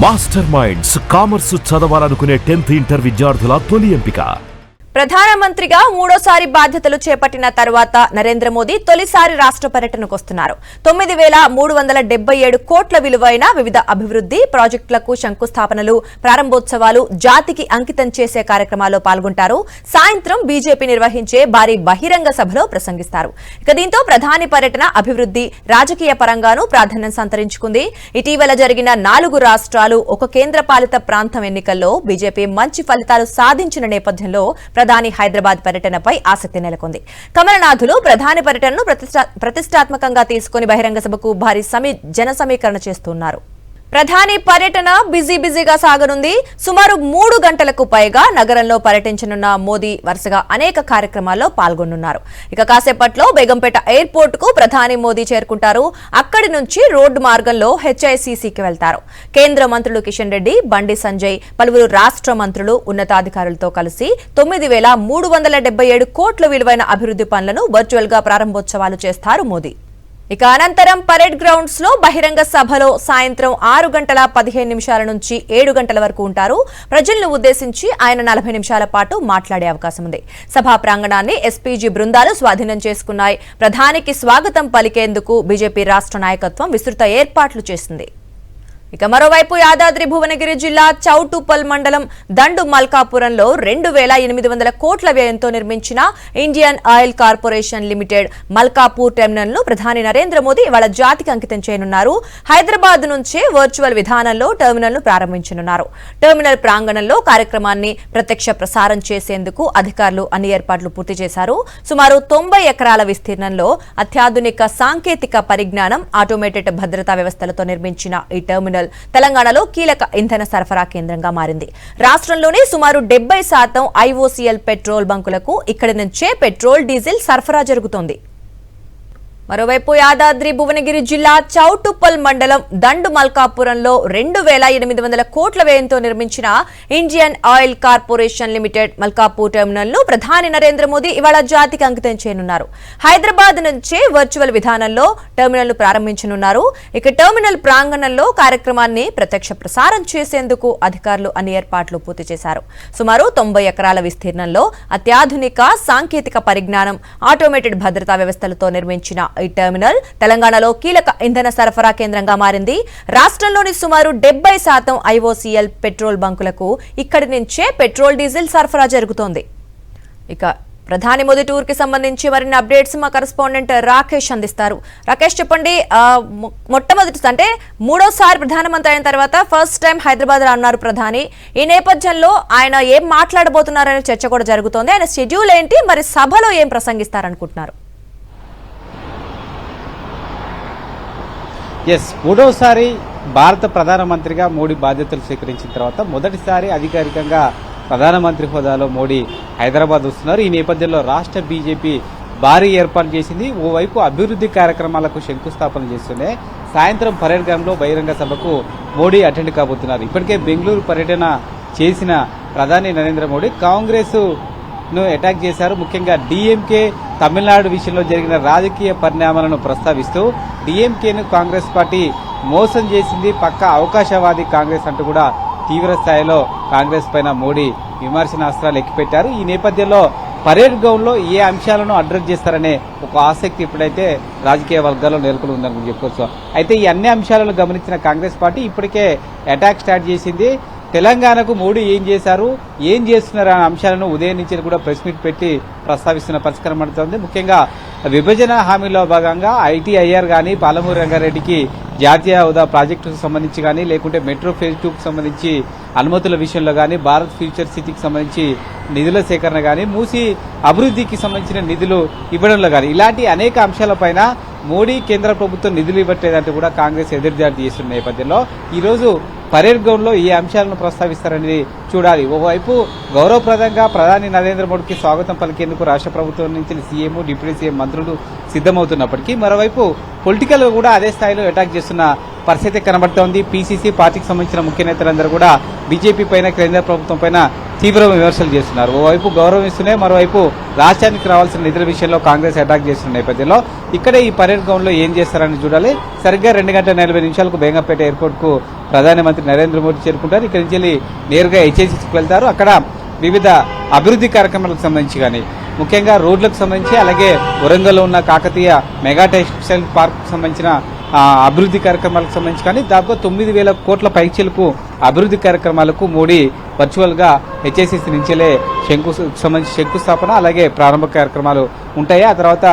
Master minds commerce చదవాలనుకునే 10th inter విద్యార్థుల తొలి ఎంపిక. ప్రధానమంత్రిగా మూడోసారి బాధ్యతలు చేపట్టిన తర్వాత నరేంద్ర మోదీ తొలిసారి రాష్ట్ర పర్యటనకు వస్తున్నారు. 9,377 కోట్ల విలువైన వివిధ అభివృద్ధి ప్రాజెక్టులకు శంకుస్థాపనలు, ప్రారంభోత్సవాలు, జాతికి అంకితం చేసే కార్యక్రమాల్లో పాల్గొంటారు. సాయంత్రం బీజేపీ నిర్వహించే భారీ బహిరంగ సభలో ప్రసంగిస్తారు. దీంతో ప్రధాని పర్యటన అభివృద్ధి, రాజకీయ పరంగానూ ప్రాధాన్యం సంతరించుకుంది. ఇటీవల జరిగిన 4 రాష్ట్రాలు, ఒక కేంద్రపాలిత ప్రాంతం ఎన్నికల్లో బీజేపీ మంచి ఫలితాలు సాధించిన నేపథ్యంలో ప్రధాని హైదరాబాద్ పర్యటనపై ఆసక్తి నెలకొంది. కమలనాథులు ప్రధాని పర్యటనను ప్రతిష్టాత్మకంగా తీసుకుని బహిరంగ సభకు భారీ జన సమీకరణ చేస్తున్నారు. ప్రధాని పర్యటన బిజీగా సాగనుంది. సుమారు 3 గంటలకు పైగా నగరంలో పర్యటించనున్న మోదీ వరుసగా అనేక కార్యక్రమాల్లో పాల్గొనున్నారు. కాసేపట్లో బేగంపేట ఎయిర్పోర్ట్ కు ప్రధాని మోదీ చేరుకుంటారు. అక్కడి నుంచి రోడ్డు మార్గంలో హెచ్ఐసిసికి వెళ్తారు. కేంద్ర మంత్రులు కిషన్ రెడ్డి, బండి సంజయ్, పలువురు రాష్ట్ర మంత్రులు, ఉన్నతాధికారులతో కలిసి 9,377 కోట్ల విలువైన అభివృద్ధి పనులను వర్చువల్ గా ప్రారంభోత్సవాలు చేస్తారు మోదీ. అనంతరం పరేడ్ గ్రౌండ్స్ లో బహిరంగ సభలో సాయంత్రం 6:15 నుంచి 7 గంటల వరకు ఉంటారు. ప్రజలను ఉద్దేశించి ఆయన 40 నిమిషాల పాటు మాట్లాడే అవకాశం ఉంది. సభా ప్రాంగణాన్ని ఎస్పీజీ బృందాలు స్వాధీనం చేసుకున్నాయి. ప్రధానికి స్వాగతం పలికేందుకు బీజేపీ రాష్ట్ర నాయకత్వం విస్తృత ఏర్పాట్లు చేసింది. మరోవైపు యాదాద్రి భువనగిరి జిల్లా చౌటుప్పల్ మండలం దండు మల్కాపురంలో 2,800 కోట్ల వ్యయంతో నిర్మించిన Indian oil corporation limited Malkapur terminal ను ప్రధాని నరేంద్ర మోదీ ఇవాళ జాతికి అంకితం చేయనున్నారు. హైదరాబాద్ నుంచే వర్చువల్ విధానంలో టెర్మినల్ ను ప్రారంభించనున్నారు. టెర్మినల్ ప్రాంగణంలో కార్యక్రమాన్ని ప్రత్యక్ష ప్రసారం చేసేందుకు అధికారులు అన్ని ఏర్పాట్లు పూర్తి చేశారు. సుమారు 90 ఎకరాల విస్తీర్ణంలో అత్యాధునిక సాంకేతిక పరిజ్ఞానం, ఆటోమేటెడ్ భద్రతా వ్యవస్థలతో నిర్మించిన ఈ టెర్మినల్ తెలంగాణలో కీలక ఇంధన సరఫరా కేంద్రంగా మారింది. రాష్ట్రంలోని సుమారు 70% ఐఓసీఎల్ పెట్రోల్ బంకులకు ఇక్కడి నుంచే పెట్రోల్, డీజిల్ సరఫరా జరుగుతోంది. మరోవైపు యాదాద్రి భువనగిరి జిల్లా చౌటుప్పల్ మండలం దండు మల్కాపురంలో 2,800 కోట్ల వ్యయంతో నిర్మించిన Indian oil corporation limited Malkapur terminal ను ప్రధాని నరేంద్ర మోదీ ఇవాళ జాతికి అంకితం చేయనున్నారు. హైదరాబాద్ నుంచే వర్చువల్ విధానంలో టెర్మినల్ ను ప్రారంభించనున్నారు. టెర్మినల్ ప్రాంగణంలో కార్యక్రమాన్ని ప్రత్యక్ష ప్రసారం చేసేందుకు అధికారులు అన్ని ఏర్పాట్లు పూర్తి చేశారు. సుమారు 90 ఎకరాల విస్తీర్ణంలో అత్యాధునిక సాంకేతిక పరిజ్ఞానం, ఆటోమేటెడ్ భద్రతా వ్యవస్థలతో నిర్మించిన ఈ టెర్మినల్ తెలంగాణలో కీలక ఇంధన సరఫరా కేంద్రంగా మారింది. రాష్ట్రంలోని సుమారు 70% ఐఓసీఎల్ పెట్రోల్ బంకులకు ఇక్కడి నుంచే పెట్రోల్, డీజిల్ సరఫరా జరుగుతోంది. ప్రధాని మోదీ టూర్ కి సంబంధించి మరిన్ని అప్డేట్స్ మా కరెస్పాండెంట్ రాకేష్ అందిస్తారు. రాకేష్, చెప్పండి, మొట్టమొదటి అంటే మూడోసారి ప్రధానమంత్రి అయిన తర్వాత ఫస్ట్ టైం హైదరాబాద్ లో అన్నారు ప్రధాని. ఈ నేపథ్యంలో ఆయన ఏం మాట్లాడబోతున్నారనే చర్చ కూడా జరుగుతోంది. ఆయన షెడ్యూల్ ఏంటి, మరి సభలో ఏం ప్రసంగిస్తారనుకుంటున్నారు? మూడోసారి భారత ప్రధానమంత్రిగా మోడీ బాధ్యతలు స్వీకరించిన తర్వాత మొదటిసారి అధికారికంగా ప్రధానమంత్రి హోదాలో మోడీ హైదరాబాద్ వస్తున్నారు. ఈ నేపథ్యంలో రాష్ట్ర బీజేపీ భారీ ఏర్పాటు చేసింది. ఓవైపు అభివృద్ధి కార్యక్రమాలకు శంకుస్థాపన చేస్తూనే సాయంత్రం పరేడ్ గ్రౌండ్లో బహిరంగ సభకు మోడీ అటెండ్ కాబోతున్నారు. ఇప్పటికే బెంగళూరు పర్యటన చేసిన ప్రధాని నరేంద్ర మోడీ కాంగ్రెస్ ను అటాక్ చేశారు. ముఖ్యంగా డీఎంకే తమిళనాడు విషయంలో జరిగిన రాజకీయ పరిణామాలను ప్రస్తావిస్తూ డీఎంకేను కాంగ్రెస్ పార్టీ మోసం చేసింది, పక్కా అవకాశవాది కాంగ్రెస్ అంటూ కూడా తీవ్ర స్థాయిలో కాంగ్రెస్ పైన మోడీ విమర్శనాస్త్రాలు ఎక్కుపెట్టారు. ఈ నేపథ్యంలో పరేడ్ గ్రౌండ్ లో ఏ అంశాలను అడ్రస్ చేస్తారనే ఒక ఆసక్తి ఇప్పుడైతే రాజకీయ వర్గాల్లో నెలకొని ఉందని చెప్పుకోవచ్చు. అయితే ఈ అన్ని అంశాలను గమనించిన కాంగ్రెస్ పార్టీ ఇప్పటికే అటాక్ స్టార్ట్ చేసింది. తెలంగాణకు మోడీ ఏం చేశారు, ఏం చేస్తున్నారు అనే అంశాలను ఉదయం నుంచి కూడా ప్రెస్ మీట్ పెట్టి ప్రస్తావిస్తున్న పరిష్కారం పడుతోంది. ముఖ్యంగా విభజన హామీలో భాగంగా ఐటీఐఆర్ కానీ, పాలమూరు రంగారెడ్డికి జాతీయ హోదా ప్రాజెక్టుకు సంబంధించి కానీ, లేకుంటే మెట్రో ఫేజ్ 2కు సంబంధించి అనుమతుల విషయంలో కానీ, భారత్ ఫ్యూచర్ సిటీకి సంబంధించి నిధుల సేకరణ కానీ, మూసి అభివృద్ధికి సంబంధించిన నిధులు ఇవ్వడంలో కానీ ఇలాంటి అనేక అంశాలపైన మోడీ కేంద్ర ప్రభుత్వం నిధులు ఇవ్వట్లేదంటూ కూడా కాంగ్రెస్ ఎదురుదాడి చేస్తున్న నేపథ్యంలో ఈరోజు పరేడ్ గ్రౌండ్ లో ఏ అంశాలను ప్రస్తావిస్తారనేది చూడాలి. ఓవైపు గౌరవప్రదంగా ప్రధాని నరేంద్ర మోడీకి స్వాగతం పలికేందుకు రాష్ట్ర ప్రభుత్వం నుంచి సీఎం, డిప్యూటీ సీఎం మంత్రులు సిద్దమవుతున్నప్పటికీ మరోవైపు పొలిటికల్ గా కూడా అదే స్థాయిలో అటాక్ చేస్తున్న పరిస్థితి కనబడుతోంది. పీసీసీ పార్టీకి సంబంధించిన ముఖ్య నేతలందరూ కూడా బీజేపీ పైన, కేంద్ర ప్రభుత్వం పైన తీవ్ర విమర్శలు చేస్తున్నారు. ఓవైపు గౌరవిస్తూనే మరోవైపు రాష్ట్రానికి రావాల్సిన నిధుల విషయంలో కాంగ్రెస్ అటాక్ చేస్తున్న నేపథ్యంలో ఇక్కడే ఈ పరేడ్ గ్రౌండ్ లో ఏం చేస్తారని చూడాలి. సరిగ్గా 2:40 బేగంపేట ఎయిర్పోర్ట్ కు ప్రధానమంత్రి నరేంద్ర మోదీ చేరుకుంటారు. ఇక్కడి నుంచి నేరుగా హెచ్ఐసికి వెళ్తారు. అక్కడ వివిధ అభివృద్ధి కార్యక్రమాలకు సంబంధించి కానీ, ముఖ్యంగా రోడ్లకు సంబంధించి, అలాగే వరంగల్లో ఉన్న కాకతీయ మెగా టెక్స్టైల్ పార్క్ సంబంధించిన అభివృద్ధి కార్యక్రమాలకు సంబంధించి కానీ దాదాపు 9,000 కోట్ల పైచీలకు అభివృద్ధి కార్యక్రమాలకు మోడీ వర్చువల్ గా హెచ్ఐసిసి నుంచేలే సంబంధించి శంకుస్థాపన, అలాగే ప్రారంభ కార్యక్రమాలు ఉంటాయి. ఆ తర్వాత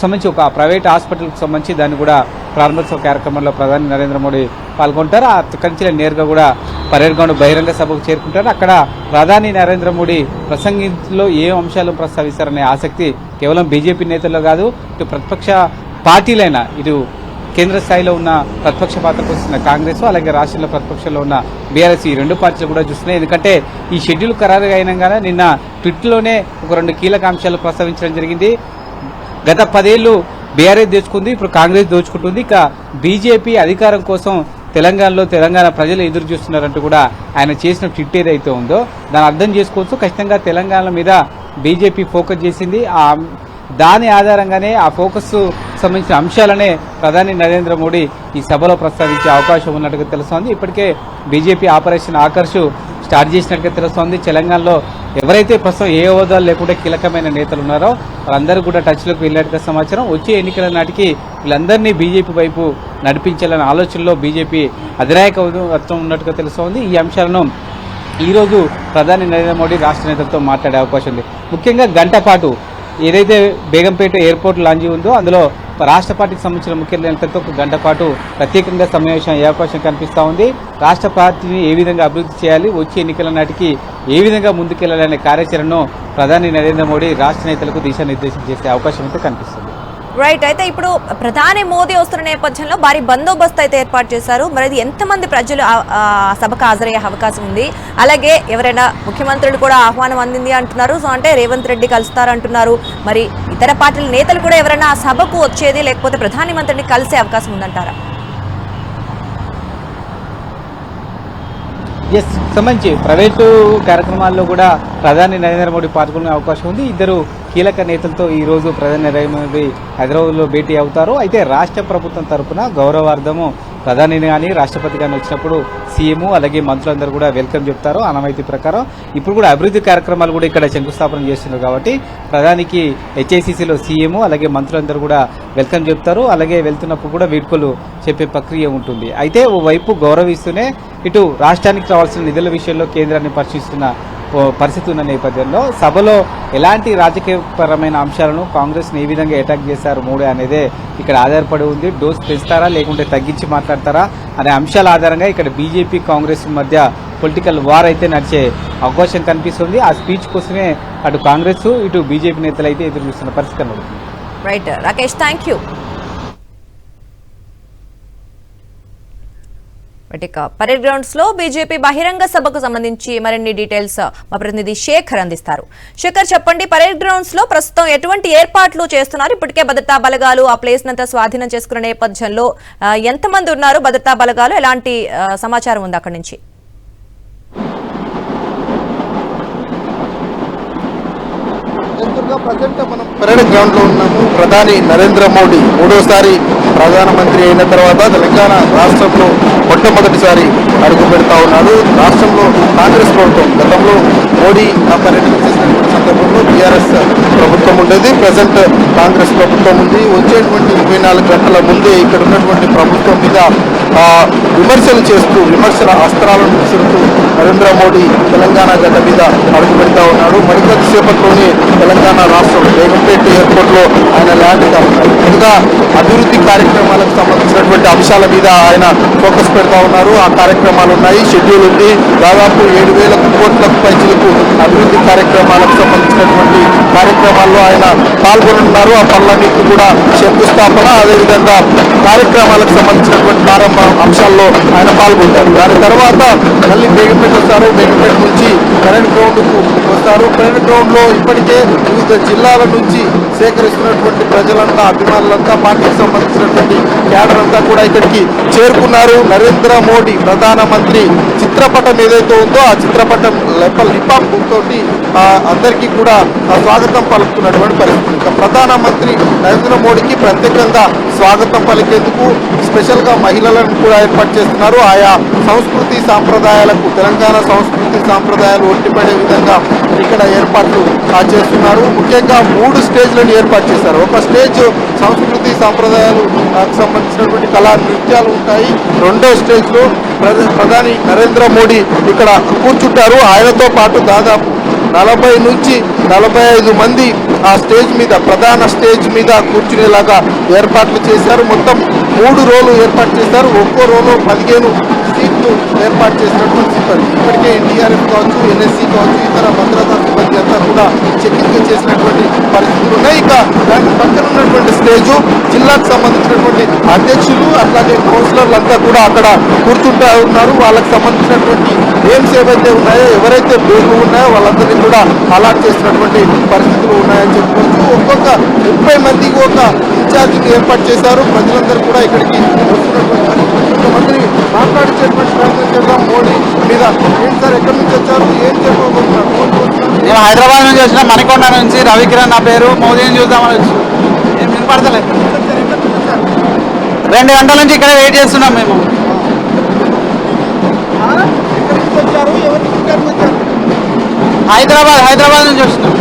సంబంధించి ఒక ప్రైవేట్ హాస్పిటల్కి సంబంధించి దాన్ని కూడా ప్రారంభోత్సవ కార్యక్రమంలో ప్రధాని నరేంద్ర మోడీ పాల్గొంటారు. అక్కడి నుంచి నేరుగా కూడా పరేడ్ గ్రౌండ్ బహిరంగ సభకు చేరుకుంటారు. అక్కడ ప్రధాని నరేంద్ర మోడీ ప్రసంగంలో ఏ అంశాలు ప్రస్తావిస్తారనే ఆసక్తి కేవలం బీజేపీ నేతల్లో కాదు, ఇటు ప్రతిపక్ష పార్టీలైన, ఇటు కేంద్ర స్థాయిలో ఉన్న ప్రతిపక్ష పాత్ర పోషిస్తున్న కాంగ్రెస్, అలాగే రాష్ట్రంలో ప్రతిపక్షంలో ఉన్న బీఆర్ఎస్, ఈ రెండు పార్టీలు కూడా చూస్తున్నాయి. ఎందుకంటే ఈ షెడ్యూల్ ఖరారు అయినగానే నిన్న ట్విట్లోనే ఒక 2 కీలక అంశాలు ప్రస్తావించడం జరిగింది. గత 10 ఏళ్లు బీఆర్ఎస్ దోచుకుంది, ఇప్పుడు కాంగ్రెస్ దోచుకుంటుంది, ఇక బీజేపీ అధికారం కోసం తెలంగాణ ప్రజలు ఎదురు చూస్తున్నారంటూ కూడా ఆయన చేసిన ట్విట్ ఏదైతే ఉందో దాన్ని అర్థం చేసుకోవచ్చు. ఖచ్చితంగా తెలంగాణ మీద బీజేపీ ఫోకస్ చేసింది. దాని ఆధారంగానే ఆ ఫోకస్ సంబంధించిన అంశాలనే ప్రధాని నరేంద్ర మోడీ ఈ సభలో ప్రస్తావించే అవకాశం ఉన్నట్టుగా తెలుస్తోంది. ఇప్పటికే బీజేపీ ఆపరేషన్ ఆకర్ష్ స్టార్ట్ చేసినట్టుగా తెలుస్తోంది. తెలంగాణలో ఎవరైతే ప్రస్తుతం ఏ హోదాలు లేకుండా కీలకమైన నేతలు ఉన్నారో వాళ్ళందరూ కూడా టచ్లోకి వెళ్ళినట్టుగా సమాచారం. వచ్చే ఎన్నికల నాటికి వీళ్ళందరినీ బీజేపీ వైపు నడిపించాలనే ఆలోచనలో బీజేపీ అధినాయకత్వం ఉన్నట్టుగా తెలుస్తోంది. ఈ అంశాలను ఈరోజు ప్రధాని నరేంద్ర మోడీ రాష్ట్ర నేతలతో మాట్లాడే అవకాశం ఉంది. ముఖ్యంగా గంట పాటు ఏదైతే బేగంపేట ఎయిర్పోర్ట్ లాంచ్ ఉందో అందులో రాష్ట్ర పార్టీకి సంబంధించిన ముఖ్య నేతలతో ఒక గంట పాటు ప్రత్యేకంగా సమావేశం అయ్యే అవకాశం కనిపిస్తూ ఉంది. రాష్ట్ర పార్టీని ఏ విధంగా అభివృద్ధి చేయాలి, వచ్చే ఎన్నికల నాటికి ఏ విధంగా ముందుకెళ్లాలనే కార్యాచరణను ప్రధాని నరేంద్ర మోడీ రాష్ట్ర నేతలకు దిశానిర్దేశం చేసే అవకాశం అయితే కనిపిస్తుంది. రైట్. అయితే ఇప్పుడు ప్రధాని మోదీ వస్తున్న నేపథ్యంలో భారీ బందోబస్తు అయితే ఏర్పాటు చేశారు. మరి అది ఎంతమంది ప్రజలు సభకు హాజరయ్యే అవకాశం ఉంది? అలాగే ఎవరైనా ముఖ్యమంత్రులు కూడా ఆహ్వానం అందింది అంటున్నారు. సో అంటే రేవంత్ రెడ్డి కలుస్తారంటున్నారు. మరి ఇతర పార్టీల నేతలు కూడా ఎవరైనా ఆ సభకు వచ్చేది, లేకపోతే ప్రధాని మంత్రిని కలిసే అవకాశం ఉందంటారా? ఎస్, సంబంధించి ప్రైవేటు కార్యక్రమాల్లో కూడా ప్రధాని నరేంద్ర మోడీ పాల్గొనే అవకాశం ఉంది. ఇద్దరు కీలక నేతలతో ఈ రోజు ప్రధాని నరేంద్ర మోదీ హైదరాబాద్లో భేటీ అవుతారు. అయితే రాష్ట్ర ప్రభుత్వం తరఫున గౌరవార్థము ప్రధాని కానీ రాష్ట్రపతి కానీ వచ్చినప్పుడు సీఎం అలాగే మంత్రులందరూ కూడా వెల్కమ్ చెప్తారు. ఆనవాయితీ ప్రకారం ఇప్పుడు కూడా అభివృద్ధి కార్యక్రమాలు కూడా ఇక్కడ శంకుస్థాపన చేస్తున్నారు కాబట్టి ప్రధానికి హెచ్ఐసిసిలో సీఎం అలాగే మంత్రులందరూ కూడా వెల్కమ్ చెప్తారు. అలాగే వెళ్తున్నప్పుడు కూడా వీడ్కోలు చెప్పే ప్రక్రియ ఉంటుంది. అయితే ఓవైపు గౌరవిస్తూనే ఇటు రాష్ట్రానికి రావాల్సిన నిధుల విషయంలో కేంద్రాన్ని పరిశీలిస్తున్న పరిస్థితి ఉన్న నేపథ్యంలో సభలో ఎలాంటి రాజకీయపరమైన అంశాలను కాంగ్రెస్ ఏ విధంగా అటాక్ చేశారు మోడీ అనేదే ఇక్కడ ఆధారపడి ఉంది. డోస్ పెంచుతారా లేకుంటే తగ్గించి మాట్లాడతారా అనే అంశాల ఆధారంగా ఇక్కడ బీజేపీ కాంగ్రెస్ మధ్య పొలిటికల్ వార్ అయితే నడిచే అవకాశం కనిపిస్తుంది. ఆ స్పీచ్ కోసమే అటు కాంగ్రెస్ ఇటు బీజేపీ నేతలు అయితే ఎదురు చూస్తున్న పరిస్థితి కనబడుతుంది. Right Rakesh, thank you. Parade grounds లో బీజేపీ బహిరంగ సభకు సంబంధించి మరిన్ని డీటెయిల్స్ మా ప్రతినిధి శేఖర్ అందిస్తారు. శేఖర్, చెప్పండి, పరేడ్ గ్రౌండ్స్ లో ప్రస్తుతం ఎటువంటి ఏర్పాట్లు చేస్తున్నారు? ఇప్పటికే భద్రతా బలగాలు ఆ ప్లేస్ నంతా స్వాధీనం చేసుకున్న నేపథ్యంలో ఎంతమంది ఉన్నారు భద్రతా బలగాలు? ఎలాంటి సమాచారం ఉంది అక్కడి నుంచి? ప్రజెంట్ మనం పరేడ్ గ్రౌండ్ లో ఉన్నాము. ప్రధాని నరేంద్ర మోడీ మూడోసారి ప్రధానమంత్రి అయిన తర్వాత తెలంగాణ రాష్ట్రంలో మొట్టమొదటిసారి అడుగు పెడతా ఉన్నారు. రాష్ట్రంలో కాంగ్రెస్ ప్రభుత్వం గతంలో మోడీ పర్యటన చేసినటువంటి సందర్భంలో టీఆర్ఎస్ ప్రభుత్వం ఉండేది. ప్రజెంట్ కాంగ్రెస్ ప్రభుత్వం ఉంది. వచ్చేటువంటి 24 గంటల ముందే ఇక్కడ ఉన్నటువంటి ప్రభుత్వం మీద విమర్శలు చేస్తూ విమర్శల అస్త్రాలను విసురుతూ నరేంద్ర మోడీ తెలంగాణ గడ్డ మీద అడుగు పెడతా ఉన్నాడు. మరికొద్ది సేపట్లోనే తెలంగాణ రాష్ట్రం బేగంపేట ఎయిర్పోర్ట్ లో ఆయన ల్యాండ్ కానున్నారు. ముందుగా అభివృద్ధి కార్యక్రమాలకు సంబంధించినటువంటి అంశాల మీద ఆయన ఫోకస్ పెడతా ఉన్నారు. ఆ కార్యక్రమాలు ఉన్నాయి, షెడ్యూల్ ఉంది. దాదాపు 7,000 కోట్ల పైసలకు అభివృద్ధి కార్యక్రమాలకు సంబంధించినటువంటి కార్యక్రమాల్లో ఆయన పాల్గొనున్నారు. ఆ పనులన్నింటినీ కూడా శంకుస్థాపన, అదేవిధంగా కార్యక్రమాలకు సంబంధించినటువంటి ప్రారంభ అంశాల్లో ఆయన పాల్గొంటారు. దాని తర్వాత మళ్ళీ బేగంపేట వస్తారు. బేగంపేట నుంచి కరెంట్ గ్రౌండ్కు వస్తారు. కరెంట్ గ్రౌండ్లో ఇప్పటికే వివిధ జిల్లాల నుంచి సేకరిస్తున్నటువంటి ప్రజలంతా, అభిమానులంతా, పార్టీకి సంబంధించినటువంటి క్యాడర్ అంతా కూడా ఇక్కడికి చేరుకున్నారు. నరేంద్ర మోడీ ప్రధానమంత్రి చిత్రపటం ఏదైతే ఉందో ఆ చిత్రపటం లిపాప్ తోటి అందరికీ కూడా స్వాగతం పలుకుతున్నటువంటి పరిస్థితి. ఇంకా ప్రధానమంత్రి నరేంద్ర మోడీకి ప్రత్యేకంగా స్వాగతం పలికేందుకు స్పెషల్గా మహిళలను కూడా ఏర్పాటు చేస్తున్నారు. ఆయా సంస్కృతి సాంప్రదాయాలకు, తెలంగాణ సంస్కృతి సాంప్రదాయాలు ఒట్టిపడే విధంగా ఇక్కడ ఏర్పాట్లు చేస్తున్నారు. ముఖ్యంగా 3 స్టేజ్లను ఏర్పాటు చేశారు. ఒక స్టేజ్ సంస్కృతి సాంప్రదాయాలు సంబంధించినటువంటి కళా నృత్యాలు ఉంటాయి. రెండో స్టేజ్లో ప్రధాని నరేంద్ర మోడీ ఇక్కడ కూర్చుంటారు. ఆయనతో పాటు దాదాపు 40 నుంచి 45 మంది ఆ స్టేజ్ మీద, ప్రధాన స్టేజ్ మీద కూర్చునేలాగా ఏర్పాట్లు చేశారు. మొత్తం 3 రోలు ఏర్పాటు చేశారు. ఒక్కో రోలో 15 సీట్లు ఏర్పాటు చేసినటువంటి సిబ్బంది. ఇప్పటికే ఎన్డీఆర్ఎఫ్ కావచ్చు, ఎన్ఎస్సీ కావచ్చు, ఇతర భద్రతా సిబ్బంది అంతా కూడా చెకింగ్ చేసినటువంటి పరిస్థితులు ఉన్నాయి. ఇక దాని పక్కన ఉన్నటువంటి స్టేజు జిల్లాకు సంబంధించినటువంటి అధ్యక్షులు అట్లాగే కౌన్సిలర్లు అంతా కూడా అక్కడ కూర్చుంటూ ఉన్నారు. వాళ్ళకి సంబంధించినటువంటి నేమ్స్ ఏవైతే ఉన్నాయో, ఎవరైతే పేర్లు ఉన్నాయో వాళ్ళందరినీ కూడా అలాట్ చేసినటువంటి పరిస్థితులు ఉన్నాయని చెప్పుకోవచ్చు. ఒక్కొక్క 30 మందికి ఒక ఇన్ఛార్జిని ఏర్పాటు చేశారు. ప్రజలందరూ కూడా ఇక్కడికి వస్తున్నటువంటి కొంతమందిని మాట్లాడించేటువంటి ప్రయత్నం చేద్దాం. మోడీ మీద ఏంటి సార్, ఎక్కడి నుంచి వచ్చారు, ఏం చెప్పబోతున్నారు? నేను హైదరాబాద్ నుంచి వచ్చిన, మణికొండ నుంచి. రవికిరణ్ నా పేరు. మోదీని చూద్దామని వచ్చి ఏం వినపడతలేదు. 2 గంటల నుంచి ఇక్కడ వెయిట్ చేస్తున్నాం మేము. హైదరాబాద్ నుంచి వచ్చినాం.